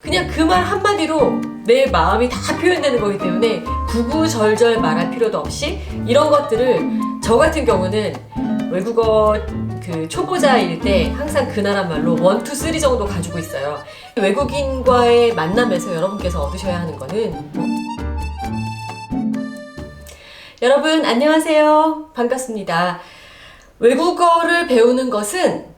그냥 그 말 한마디로 내 마음이 다 표현되는 거기 때문에 구구절절 말할 필요도 없이 이런 것들을 저 같은 경우는 외국어 초보자일 때 항상 그 나라 말로 1, 2, 3 정도 가지고 있어요. 외국인과의 만남에서 여러분께서 얻으셔야 하는 거는 여러분 안녕하세요. 반갑습니다. 외국어를 배우는 것은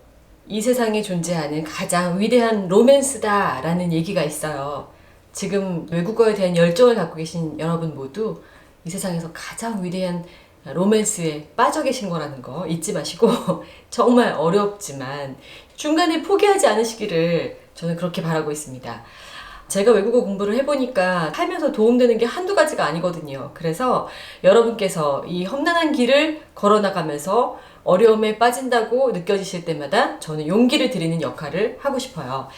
이 세상에 존재하는 가장 위대한 로맨스다 라는 얘기가 있어요. 지금 외국어에 대한 열정을 갖고 계신 여러분 모두 이 세상에서 가장 위대한 로맨스에 빠져 계신 거라는 거 잊지 마시고 정말 어렵지만 중간에 포기하지 않으시기를 저는 그렇게 바라고 있습니다. 제가 외국어 공부를 해보니까 살면서 도움되는 게 한두 가지가 아니거든요. 그래서 여러분께서 이 험난한 길을 걸어나가면서 어려움에 빠진다고 느껴지실 때마다 저는 용기를 드리는 역할을 하고 싶어요.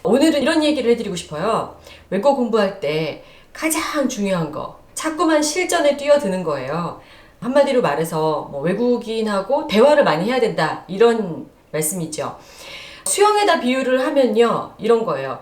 오늘은 이런 얘기를 해드리고 싶어요. 외국어 공부할 때 가장 중요한 거, 자꾸만 실전에 뛰어드는 거예요. 한마디로 말해서 외국인하고 대화를 많이 해야 된다 이런 말씀이죠. 수영에다 비유를 하면요 이런 거예요.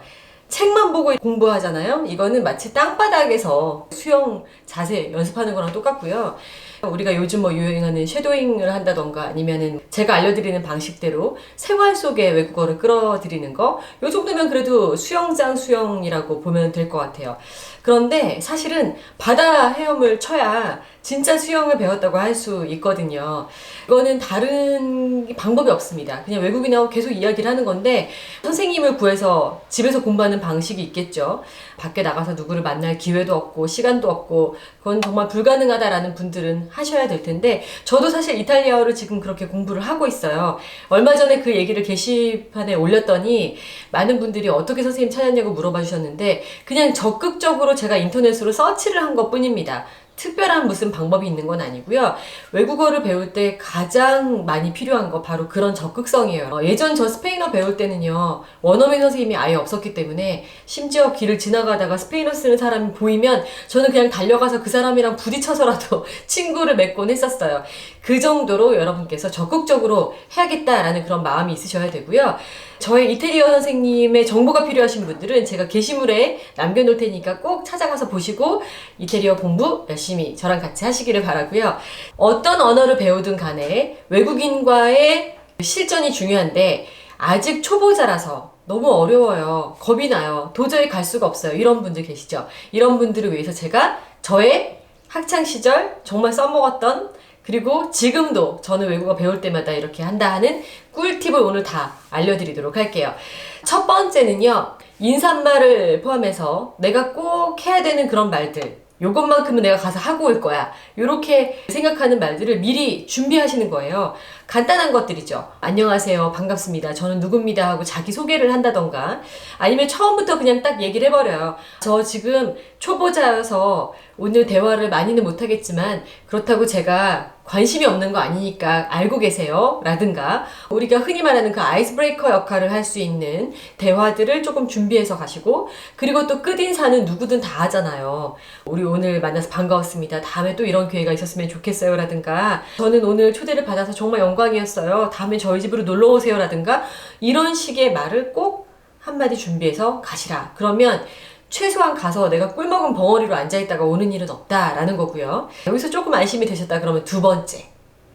책만 보고 공부하잖아요. 이거는 마치 땅바닥에서 수영 자세 연습하는 거랑 똑같고요. 우리가 요즘 유행하는 쉐도잉을 한다던가 아니면은 제가 알려드리는 방식대로 생활 속에 외국어를 끌어들이는 거, 요 정도면 그래도 수영장 수영이라고 보면 될 것 같아요. 그런데 사실은 바다 헤엄을 쳐야 진짜 수영을 배웠다고 할 수 있거든요. 이거는 다른 방법이 없습니다. 그냥 외국인하고 계속 이야기를 하는 건데 선생님을 구해서 집에서 공부하는 방식이 있겠죠. 밖에 나가서 누구를 만날 기회도 없고 시간도 없고 그건 정말 불가능하다라는 분들은 하셔야 될 텐데 저도 사실 이탈리아어를 지금 그렇게 공부를 하고 있어요. 얼마 전에 그 얘기를 게시판에 올렸더니 많은 분들이 어떻게 선생님 찾았냐고 물어봐 주셨는데 그냥 적극적으로 제가 인터넷으로 서치를 한 것 뿐입니다. 특별한 무슨 방법이 있는 건 아니고요. 외국어를 배울 때 가장 많이 필요한 거 바로 그런 적극성이에요. 예전 저 스페인어 배울 때는요. 원어민 선생님이 아예 없었기 때문에 심지어 길을 지나가다가 스페인어 쓰는 사람이 보이면 저는 그냥 달려가서 그 사람이랑 부딪혀서라도 친구를 맺곤 했었어요. 그 정도로 여러분께서 적극적으로 해야겠다라는 그런 마음이 있으셔야 되고요. 저의 이태리어 선생님의 정보가 필요하신 분들은 제가 게시물에 남겨놓을 테니까 꼭 찾아가서 보시고 이태리어 공부 열심히 저랑 같이 하시기를 바라고요. 어떤 언어를 배우든 간에 외국인과의 실전이 중요한데 아직 초보자라서 너무 어려워요. 겁이 나요. 도저히 갈 수가 없어요. 이런 분들 계시죠? 이런 분들을 위해서 제가 저의 학창시절 정말 써먹었던 그리고 지금도 저는 외국어 배울 때마다 이렇게 한다 하는 꿀팁을 오늘 다 알려드리도록 할게요. 첫 번째는요. 인사말을 포함해서 내가 꼭 해야 되는 그런 말들 요것만큼은 내가 가서 하고 올 거야. 이렇게 생각하는 말들을 미리 준비하시는 거예요. 간단한 것들이죠. 안녕하세요. 반갑습니다. 저는 누굽니다. 하고 자기소개를 한다던가 아니면 처음부터 그냥 딱 얘기를 해버려요. 저 지금 초보자여서 오늘 대화를 많이는 못하겠지만 그렇다고 제가 관심이 없는 거 아니니까 알고 계세요. 라든가 우리가 흔히 말하는 그 아이스 브레이커 역할을 할 수 있는 대화들을 조금 준비해서 가시고 그리고 또 끝인사는 누구든 다 하잖아요. 우리 오늘 만나서 반가웠습니다. 다음에 또 이런 기회가 있었으면 좋겠어요. 라든가 저는 오늘 초대를 받아서 정말 영광이었어요. 다음에 저희 집으로 놀러 오세요. 라든가 이런 식의 말을 꼭 한마디 준비해서 가시라. 그러면 최소한 가서 내가 꿀먹은 벙어리로 앉아있다가 오는 일은 없다라는 거고요. 여기서 조금 안심이 되셨다 그러면 두 번째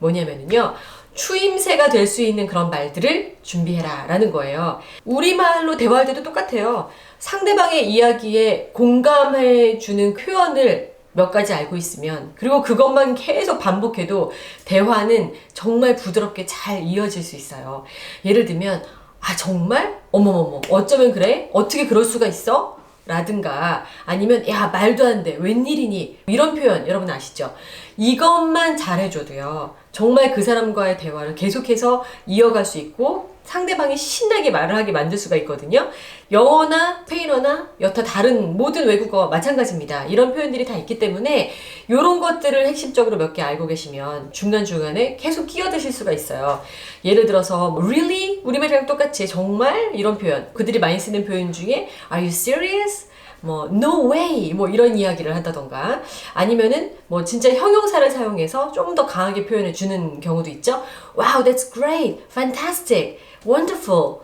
뭐냐면요. 추임새가 될 수 있는 그런 말들을 준비해라 라는 거예요. 우리말로 대화할 때도 똑같아요. 상대방의 이야기에 공감해주는 표현을 몇 가지 알고 있으면 그리고 그것만 계속 반복해도 대화는 정말 부드럽게 잘 이어질 수 있어요. 예를 들면 아 정말? 어머머머 어쩌면 그래? 어떻게 그럴 수가 있어? 라든가 아니면 야 말도 안 돼 웬일이니 이런 표현 여러분 아시죠? 이것만 잘해줘도요 정말 그 사람과의 대화를 계속해서 이어갈 수 있고 상대방이 신나게 말을 하게 만들 수가 있거든요. 영어나 스페인어나 여타 다른 모든 외국어 마찬가지입니다. 이런 표현들이 다 있기 때문에 이런 것들을 핵심적으로 몇 개 알고 계시면 중간중간에 계속 끼어드실 수가 있어요. 예를 들어서 really? 우리말이랑 똑같이 정말? 이런 표현 그들이 많이 쓰는 표현 중에 Are you serious? no way 이런 이야기를 한다던가 아니면은 진짜 형용사를 사용해서 좀 더 강하게 표현해 주는 경우도 있죠. Wow, that's great, fantastic, wonderful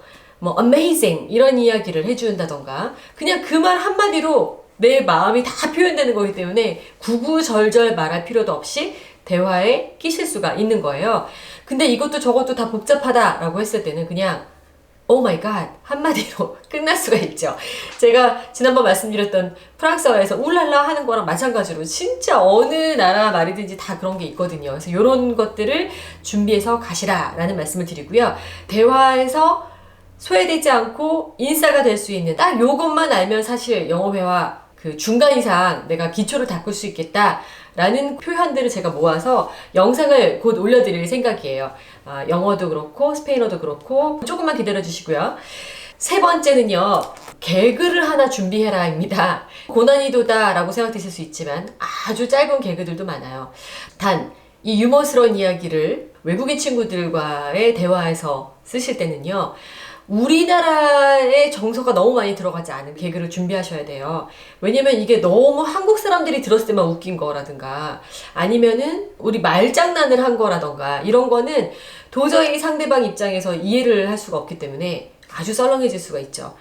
뭐 amazing 이런 이야기를 해준다던가 그냥 그 말 한마디로 내 마음이 다 표현되는 거기 때문에 구구절절 말할 필요도 없이 대화에 끼실 수가 있는 거예요. 근데 이것도 저것도 다 복잡하다라고 했을 때는 그냥 오 마이 갓 한마디로 끝날 수가 있죠. 제가 지난번 말씀드렸던 프랑스어에서 울랄라 하는 거랑 마찬가지로 진짜 어느 나라 말이든지 다 그런 게 있거든요. 그래서 이런 것들을 준비해서 가시라라는 말씀을 드리고요. 대화에서 소외되지 않고 인싸가 될 수 있는 딱 요것만 알면 사실 영어회화 그 중간 이상 내가 기초를 닦을 수 있겠다 라는 표현들을 제가 모아서 영상을 곧 올려드릴 생각이에요. 영어도 그렇고 스페인어도 그렇고 조금만 기다려 주시고요. 세 번째는요. 개그를 하나 준비해라 입니다. 고난이도다 라고 생각되실 수 있지만 아주 짧은 개그들도 많아요. 단 이 유머스러운 이야기를 외국인 친구들과의 대화에서 쓰실 때는요. 우리나라의 정서가 너무 많이 들어가지 않은 개그를 준비하셔야 돼요. 왜냐면 이게 너무 한국 사람들이 들었을 때만 웃긴 거라든가 아니면은 우리 말장난을 한 거라든가 이런 거는 도저히 상대방 입장에서 이해를 할 수가 없기 때문에 아주 썰렁해질 수가 있죠.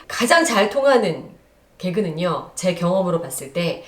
가장 잘 통하는 개그는요. 제 경험으로 봤을 때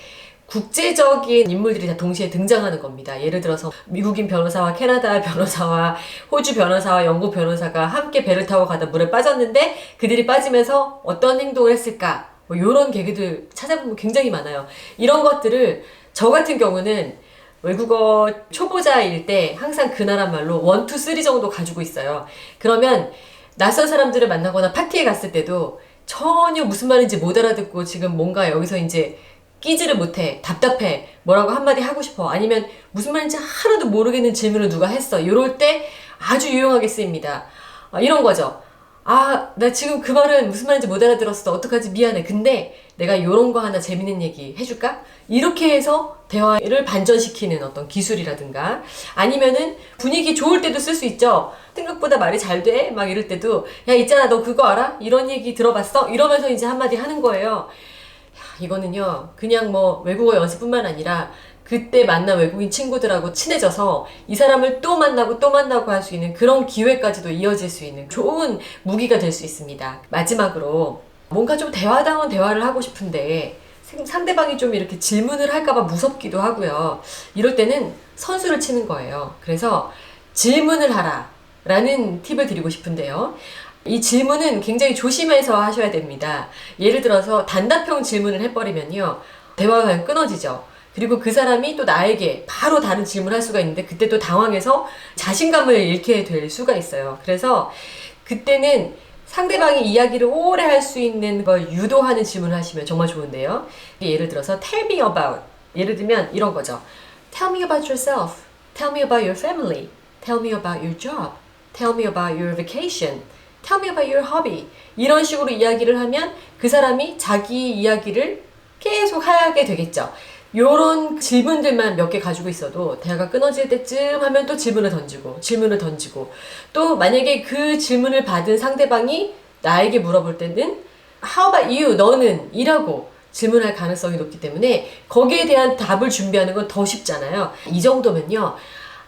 국제적인 인물들이 다 동시에 등장하는 겁니다. 예를 들어서 미국인 변호사와 캐나다 변호사와 호주 변호사와 영국 변호사가 함께 배를 타고 가다 물에 빠졌는데 그들이 빠지면서 어떤 행동을 했을까? 뭐 이런 개그들 찾아보면 굉장히 많아요. 이런 것들을 저 같은 경우는 외국어 초보자일 때 항상 그 나라 말로 1, 2, 3 정도 가지고 있어요. 그러면 낯선 사람들을 만나거나 파티에 갔을 때도 전혀 무슨 말인지 못 알아듣고 지금 뭔가 여기서 이제 끼지를 못해, 답답해, 뭐라고 한마디 하고 싶어, 아니면 무슨 말인지 하나도 모르겠는 질문을 누가 했어. 이럴 때 아주 유용하게 쓰입니다. 이런 거죠. 나 지금 그 말은 무슨 말인지 못 알아들었어. 어떡하지? 미안해. 근데 내가 이런 거 하나 재밌는 얘기 해줄까? 이렇게 해서 대화를 반전시키는 어떤 기술이라든가 아니면은 분위기 좋을 때도 쓸 수 있죠. 생각보다 말이 잘 돼? 막 이럴 때도 야 있잖아 너 그거 알아? 이런 얘기 들어봤어? 이러면서 이제 한마디 하는 거예요. 이거는요 그냥 뭐 외국어 연습뿐만 아니라 그때 만난 외국인 친구들하고 친해져서 이 사람을 또 만나고 할 수 있는 그런 기회까지도 이어질 수 있는 좋은 무기가 될 수 있습니다. 마지막으로 뭔가 좀 대화다운 대화를 하고 싶은데 상대방이 좀 이렇게 질문을 할까봐 무섭기도 하고요. 이럴 때는 선수를 치는 거예요. 그래서 질문을 하라 라는 팁을 드리고 싶은데요. 이 질문은 굉장히 조심해서 하셔야 됩니다. 예를 들어서 단답형 질문을 해버리면요. 대화가 그냥 끊어지죠. 그리고 그 사람이 또 나에게 바로 다른 질문을 할 수가 있는데 그때 또 당황해서 자신감을 잃게 될 수가 있어요. 그래서 그때는 상대방이 이야기를 오래 할 수 있는 걸 유도하는 질문을 하시면 정말 좋은데요. 예를 들어서 tell me about 예를 들면 이런 거죠. Tell me about yourself. Tell me about your family. Tell me about your job. Tell me about your vacation. Tell me about your hobby. 이런 식으로 이야기를 하면 그 사람이 자기 이야기를 계속 하게 되겠죠. 요런 질문들만 몇 개 가지고 있어도 대화가 끊어질 때쯤 하면 또 질문을 던지고 또 만약에 그 질문을 받은 상대방이 나에게 물어볼 때는 How about you? 너는? 이라고 질문할 가능성이 높기 때문에 거기에 대한 답을 준비하는 건 더 쉽잖아요. 이 정도면요.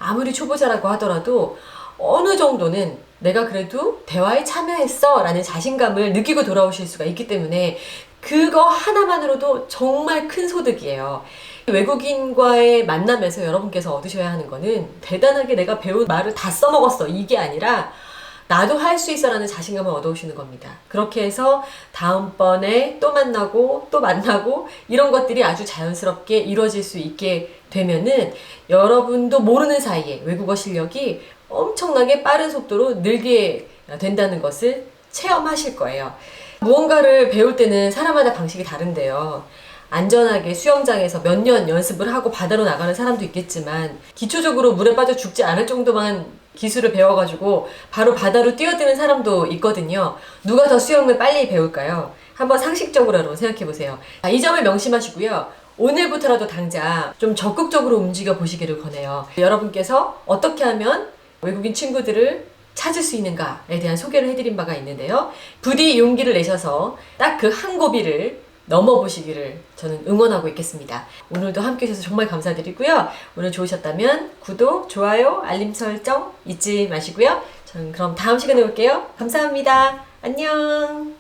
아무리 초보자라고 하더라도 어느 정도는 내가 그래도 대화에 참여했어 라는 자신감을 느끼고 돌아오실 수가 있기 때문에 그거 하나만으로도 정말 큰 소득이에요. 외국인과의 만남에서 여러분께서 얻으셔야 하는 거는 대단하게 내가 배운 말을 다 써먹었어 이게 아니라 나도 할 수 있어 라는 자신감을 얻어오시는 겁니다. 그렇게 해서 다음번에 또 만나고 이런 것들이 아주 자연스럽게 이루어질 수 있게 되면은 여러분도 모르는 사이에 외국어 실력이 엄청나게 빠른 속도로 늘게 된다는 것을 체험하실 거예요. 무언가를 배울 때는 사람마다 방식이 다른데요. 안전하게 수영장에서 몇 년 연습을 하고 바다로 나가는 사람도 있겠지만 기초적으로 물에 빠져 죽지 않을 정도만 기술을 배워가지고 바로 바다로 뛰어드는 사람도 있거든요. 누가 더 수영을 빨리 배울까요? 한번 상식적으로 여러분 생각해보세요. 이 점을 명심하시고요. 오늘부터라도 당장 좀 적극적으로 움직여 보시기를 권해요. 여러분께서 어떻게 하면 외국인 친구들을 찾을 수 있는가에 대한 소개를 해드린 바가 있는데요. 부디 용기를 내셔서 딱 그 한 고비를 넘어보시기를 저는 응원하고 있겠습니다. 오늘도 함께 해주셔서 정말 감사드리고요. 오늘 좋으셨다면 구독, 좋아요, 알림 설정 잊지 마시고요. 저는 그럼 다음 시간에 올게요. 감사합니다. 안녕.